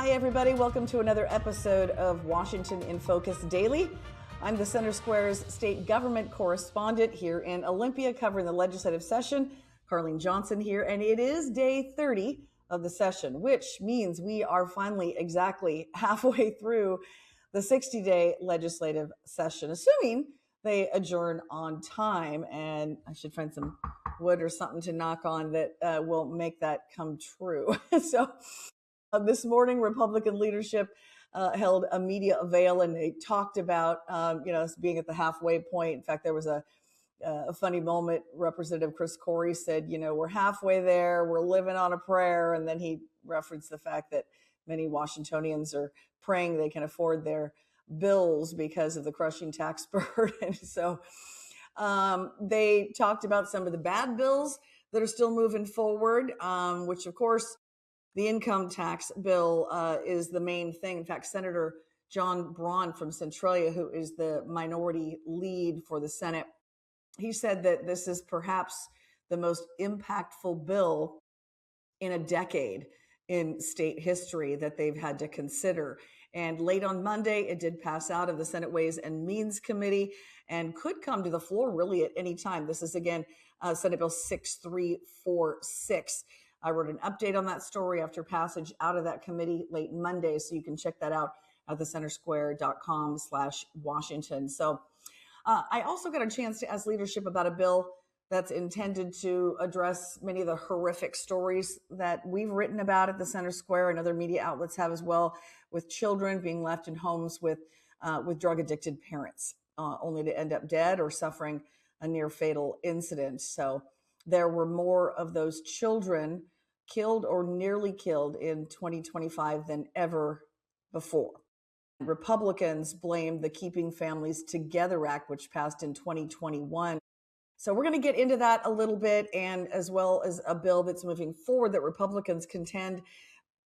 Hi, everybody. Welcome to another episode of Washington in Focus Daily. I'm the Center Square's state government correspondent here in Olympia, covering the legislative session. Carleen Johnson here, and it is day 30 of the session, which means we are finally exactly halfway through the 60-day legislative session, assuming they adjourn on time. And I should find some wood or something to knock on that will make that come true. This morning, Republican leadership held a media avail, and they talked about, us being at the halfway point. In fact, there was a funny moment. Representative Chris Corey said, we're halfway there, we're living on a prayer. And then he referenced the fact that many Washingtonians are praying they can afford their bills because of the crushing tax burden. So they talked about some of the bad bills that are still moving forward, which, of course, the income tax bill is the main thing. In fact, Senator John Braun from Centralia, who is the minority lead for the Senate, he said that this is perhaps the most impactful bill in a decade in state history that they've had to consider. And late on Monday, it did pass out of the Senate Ways and Means Committee and could come to the floor really at any time. This is, again, Senate Bill 6346. I wrote an update on that story after passage out of that committee late Monday, so you can check that out at thecentersquare.com/Washington. So I also got a chance to ask leadership about a bill that's intended to address many of the horrific stories that we've written about at the Center Square and other media outlets have as well, with children being left in homes with drug-addicted parents, only to end up dead or suffering a near-fatal incident. So there were more of those children killed or nearly killed in 2025 than ever before. Republicans blamed the Keeping Families Together Act, which passed in 2021. So we're going to get into that a little bit, and as well as a bill that's moving forward that Republicans contend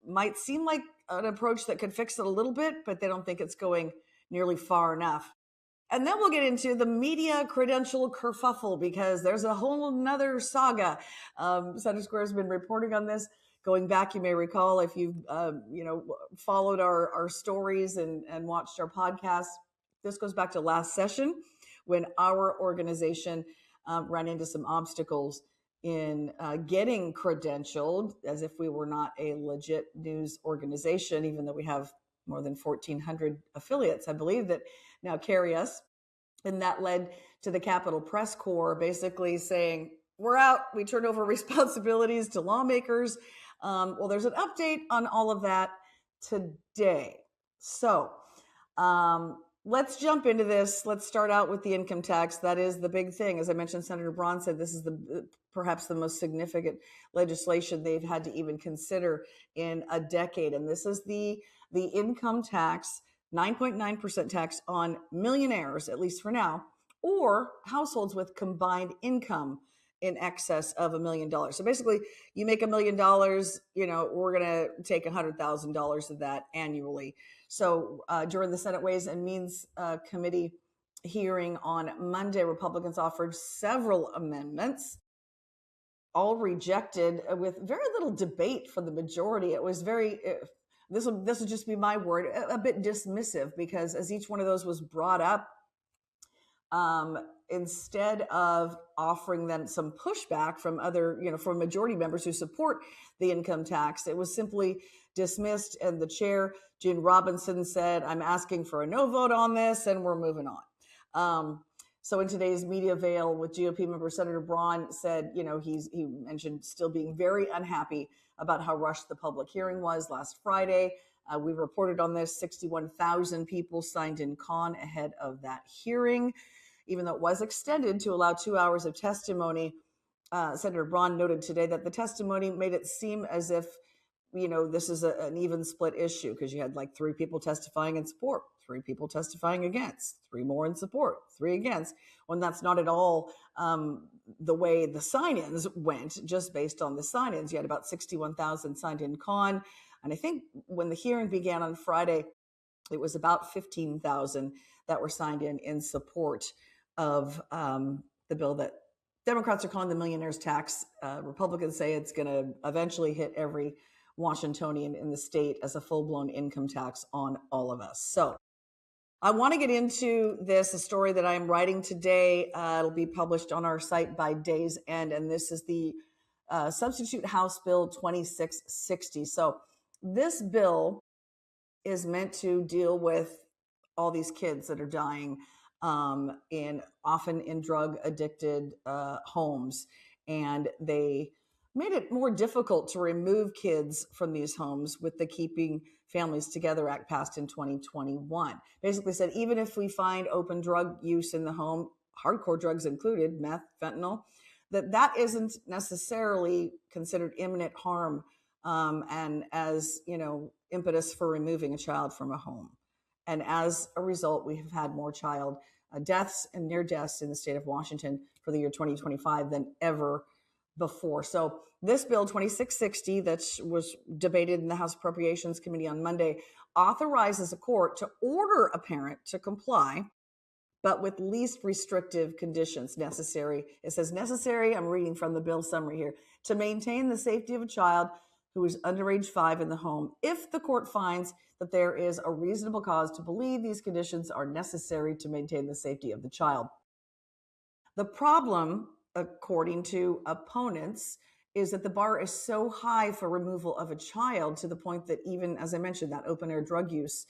might seem like an approach that could fix it a little bit, but they don't think it's going nearly far enough. And then we'll get into the media credential kerfuffle, because there's a whole nother saga. Center Square has been reporting on this going back. You may recall, if you've followed our stories and watched our podcast, this goes back to last session when our organization ran into some obstacles in getting credentialed, as if we were not a legit news organization, even though we have more than 1,400 affiliates, I believe, that now carry us. And that led to the Capitol Press Corps basically saying, we're out, we turn over responsibilities to lawmakers. Well, there's an update on all of that today. So let's jump into this. Let's start out with the income tax. That is the big thing. As I mentioned, Senator Braun said this is perhaps the most significant legislation they've had to even consider in a decade. And this is the income tax, 9.9% tax on millionaires, at least for now, or households with combined income in excess of $1 million. So basically, you make $1 million, we're going to take $100,000 of that annually. So during the Senate Ways and Means Committee hearing on Monday, Republicans offered several amendments, all rejected with very little debate from the majority. It was this will just be my word, a bit dismissive, because as each one of those was brought up, instead of offering them some pushback from other, from majority members who support the income tax, it was simply dismissed. And the chair, June Robinson, said, I'm asking for a no vote on this, and we're moving on. So in today's media avail with GOP member Senator Braun said, he mentioned still being very unhappy about how rushed the public hearing was last Friday. We reported on this. 61,000 people signed in con ahead of that hearing, even though it was extended to allow 2 hours of testimony. Senator Braun noted today that the testimony made it seem as if, this is an even split issue, because you had like 3 people testifying in support, 3 people testifying against, 3 more in support, 3 against, when that's not at all the way the sign-ins went, just based on the sign-ins. You had about 61,000 signed in con. And I think when the hearing began on Friday, it was about 15,000 that were signed in support of the bill that Democrats are calling the millionaire's tax. Republicans say it's going to eventually hit every Washingtonian in the state as a full-blown income tax on all of us. So I want to get into this, a story that I am writing today. It'll be published on our site by day's end, and this is the Substitute House Bill 2660. So this bill is meant to deal with all these kids that are dying often in drug addicted homes, and they made it more difficult to remove kids from these homes with the Keeping Families Together Act passed in 2021. Basically said, even if we find open drug use in the home, hardcore drugs included, meth, fentanyl, that isn't necessarily considered imminent harm and as, impetus for removing a child from a home. And as a result, we have had more child deaths and near deaths in the state of Washington for the year 2025 than ever before. So this bill 2660 that was debated in the House Appropriations Committee on Monday authorizes a court to order a parent to comply, but with least restrictive conditions necessary. It says necessary, I'm reading from the bill summary here, to maintain the safety of a child who is under age 5 in the home if the court finds that there is a reasonable cause to believe these conditions are necessary to maintain the safety of the child. The problem, according to opponents, is that the bar is so high for removal of a child to the point that even, as I mentioned, that open air drug use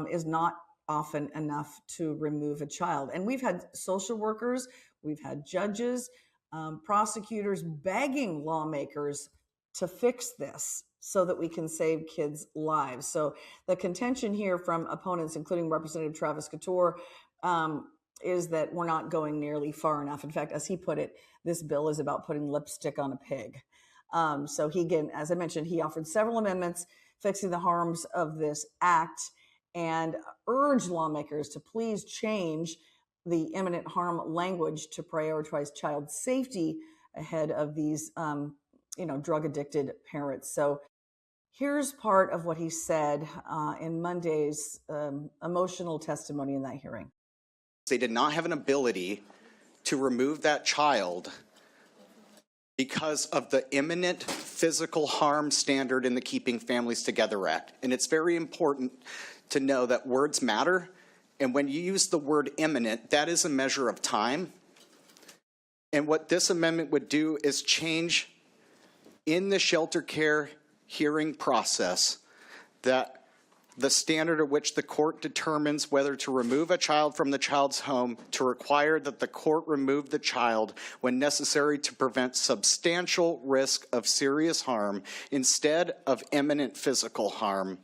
is not often enough to remove a child. And we've had social workers, we've had judges, prosecutors begging lawmakers to fix this so that we can save kids' lives. So the contention here from opponents, including Representative Travis Couture, is that we're not going nearly far enough. In fact, as he put it, this bill is about putting lipstick on a pig. So he, again, as I mentioned, he offered several amendments fixing the harms of this act and urged lawmakers to please change the imminent harm language to prioritize child safety ahead of these, drug addicted parents. So here's part of what he said in Monday's emotional testimony in that hearing. They did not have an ability to remove that child because of the imminent physical harm standard in the Keeping Families Together Act. And it's very important to know that words matter. And when you use the word imminent, that is a measure of time. And what this amendment would do is change in the shelter care hearing process that the standard at which the court determines whether to remove a child from the child's home to require that the court remove the child when necessary to prevent substantial risk of serious harm instead of imminent physical harm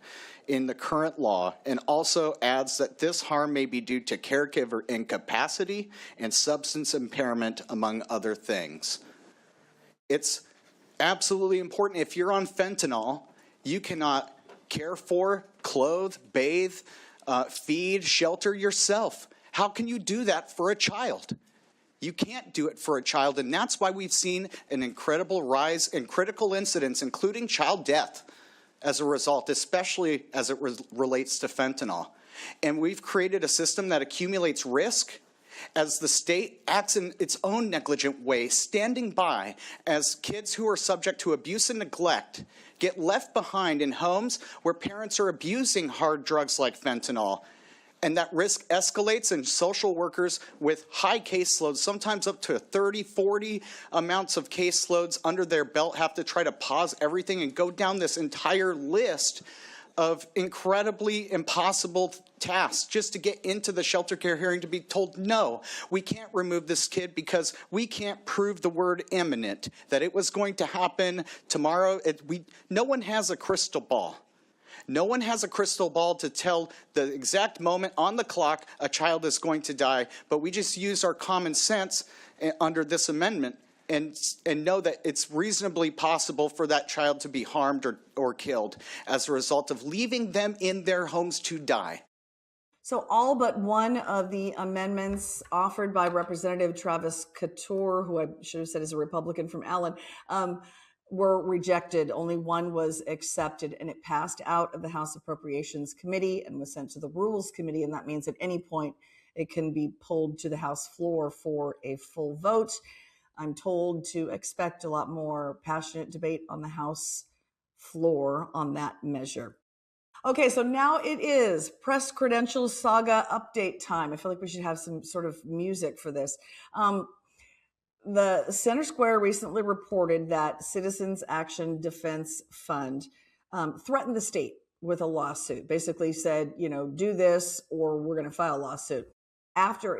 in the current law, and also adds that this harm may be due to caregiver incapacity and substance impairment, among other things. It's absolutely important. If you're on fentanyl, you cannot care for, clothe, bathe, feed, shelter yourself. How can you do that for a child? You can't do it for a child, and that's why we've seen an incredible rise in critical incidents, including child death, as a result, especially as it relates to fentanyl. And we've created a system that accumulates risk as the state acts in its own negligent way, standing by as kids who are subject to abuse and neglect get left behind in homes where parents are abusing hard drugs like fentanyl. And that risk escalates, and social workers with high caseloads, sometimes up to 30, 40 amounts of caseloads under their belt, have to try to pause everything and go down this entire list of incredibly impossible tasks just to get into the shelter care hearing to be told, no, we can't remove this kid because we can't prove the word imminent, that it was going to happen tomorrow. No one has a crystal ball. No one has a crystal ball to tell the exact moment on the clock a child is going to die, but we just use our common sense under this amendment and know that it's reasonably possible for that child to be harmed or killed as a result of leaving them in their homes to die. So all but one of the amendments offered by Representative Travis Couture, who I should have said is a Republican from Allen, were rejected. Only one was accepted, and it passed out of the House Appropriations Committee and was sent to the Rules Committee, and that means at any point it can be pulled to the House floor for a full vote. I'm told to expect a lot more passionate debate on the House floor on that measure. Okay, so now it is press credentials saga update time. I feel like we should have some sort of music for this. The Center Square recently reported that Citizens Action Defense Fund threatened the state with a lawsuit. Basically said, do this or we're going to file a lawsuit. After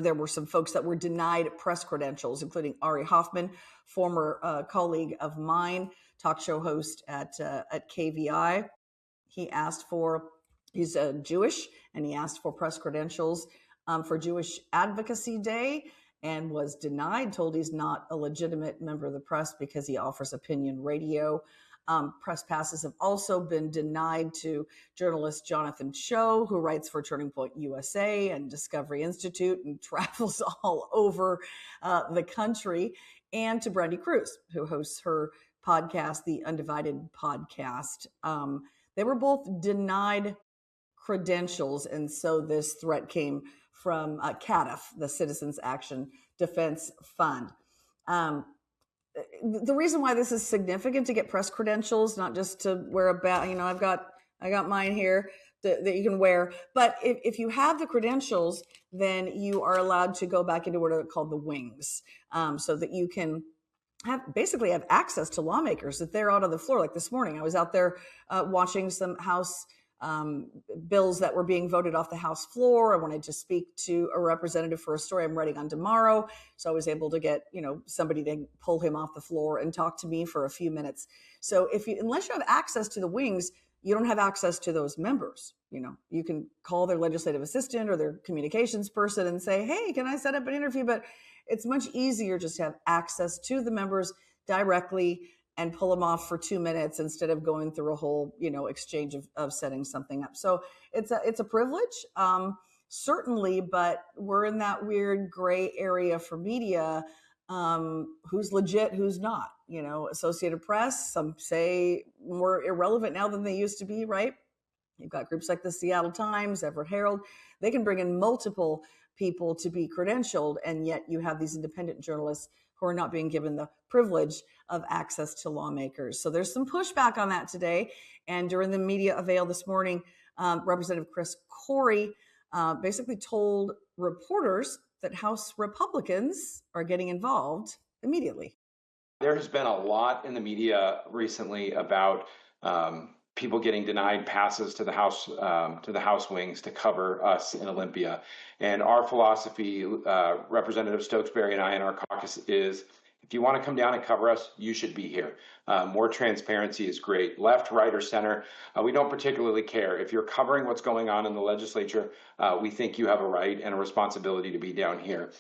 there were some folks that were denied press credentials, including Ari Hoffman, former colleague of mine, talk show host at KVI. He's Jewish, and he asked for press credentials for Jewish Advocacy Day and was denied, told he's not a legitimate member of the press because he offers opinion radio. Press passes have also been denied to journalist Jonathan Cho, who writes for Turning Point USA and Discovery Institute and travels all over the country, and to Brandy Cruz, who hosts her podcast, The Undivided Podcast. They were both denied credentials, and so this threat came from CADF, the Citizens Action Defense Fund. The reason why this is significant to get press credentials, not just to wear a badge, I got mine here that you can wear, but if you have the credentials, then you are allowed to go back into what are called the wings, so that you can basically have access to lawmakers if they're out on the floor. Like this morning, I was out there watching some House bills that were being voted off the House floor. I wanted to speak to a representative for a story I'm writing on tomorrow. So I was able to get, somebody to pull him off the floor and talk to me for a few minutes. So unless you have access to the wings, you don't have access to those members. You can call their legislative assistant or their communications person and say, hey, can I set up an interview? But it's much easier just to have access to the members directly and pull them off for 2 minutes instead of going through a whole, exchange of setting something up. So it's a privilege, certainly, but we're in that weird gray area for media. Who's legit, who's not? Associated Press, some say more irrelevant now than they used to be, right? You've got groups like the Seattle Times, Everett Herald. They can bring in multiple people to be credentialed, and yet you have these independent journalists who are not being given the privilege of access to lawmakers. So there's some pushback on that today. And during the media avail this morning, Representative Chris Corey basically told reporters that House Republicans are getting involved immediately. There has been a lot in the media recently about people getting denied passes to the House wings to cover us in Olympia. And our philosophy, Representative Stokesbury and I in our caucus, is if you want to come down and cover us, you should be here. More transparency is great. Left, right, or center, we don't particularly care. If you're covering what's going on in the legislature, we think you have a right and a responsibility to be down here.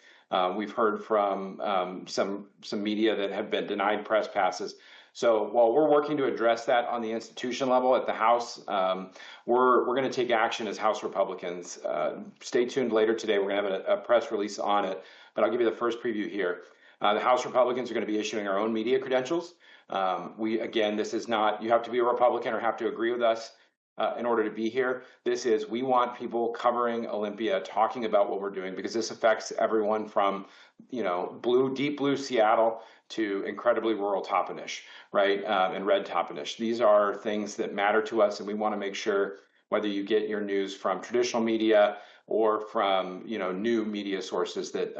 We've heard from some media that have been denied press passes. So while we're working to address that on the institution level at the House, we're going to take action as House Republicans. Stay tuned later today. We're going to have a press release on it, but I'll give you the first preview here. The House Republicans are going to be issuing our own media credentials. This is not, you have to be a Republican or have to agree with us in order to be here. We want people covering Olympia, talking about what we're doing, because this affects everyone from, deep blue Seattle to incredibly rural Toppenish, right? And red Toppenish. These are things that matter to us, and we want to make sure whether you get your news from traditional media or from new media sources that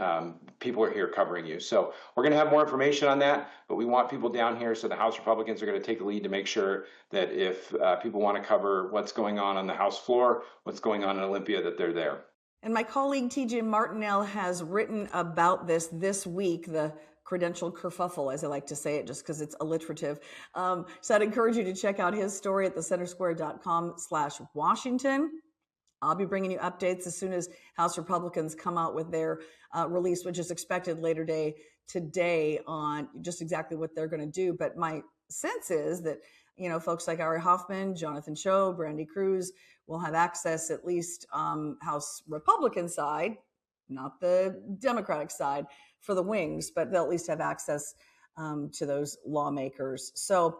people are here covering you. So we're going to have more information on that, but we want people down here. So the House Republicans are going to take the lead to make sure that if people want to cover what's going on the House floor, what's going on in Olympia, that they're there. And my colleague TJ Martinell has written about this week, the credential kerfuffle, as I like to say it, just because it's alliterative. So I'd encourage you to check out his story at thecentersquare.com/Washington. I'll be bringing you updates as soon as House Republicans come out with their release, which is expected later today on just exactly what they're going to do. But my sense is that, folks like Ari Hoffman, Jonathan Cho, Brandy Cruz will have access, at least House Republican side, not the Democratic side, for the wings, but they'll at least have access to those lawmakers. So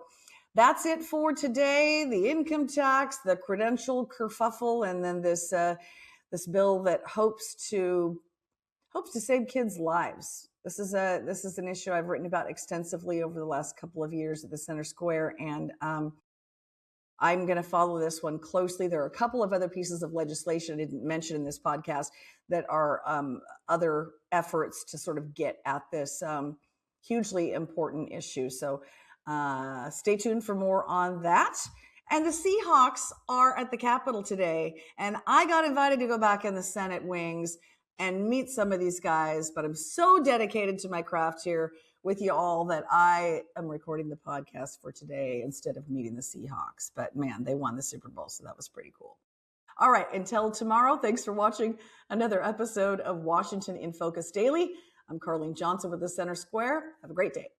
that's it for today. The income tax, the credential kerfuffle, and then this bill that hopes to save kids' lives. This is an issue I've written about extensively over the last couple of years at the Center Square, and I'm going to follow this one closely. There are a couple of other pieces of legislation I didn't mention in this podcast that are other efforts to sort of get at this hugely important issue. So stay tuned for more on that. And the Seahawks are at the Capitol today, and I got invited to go back in the Senate wings and meet some of these guys, but I'm so dedicated to my craft here with you all that I am recording the podcast for today instead of meeting the Seahawks. But man, they won the Super Bowl, so that was pretty cool. All right, until tomorrow, thanks for watching another episode of Washington in Focus Daily. I'm Carleen Johnson with the Center Square. Have a great day.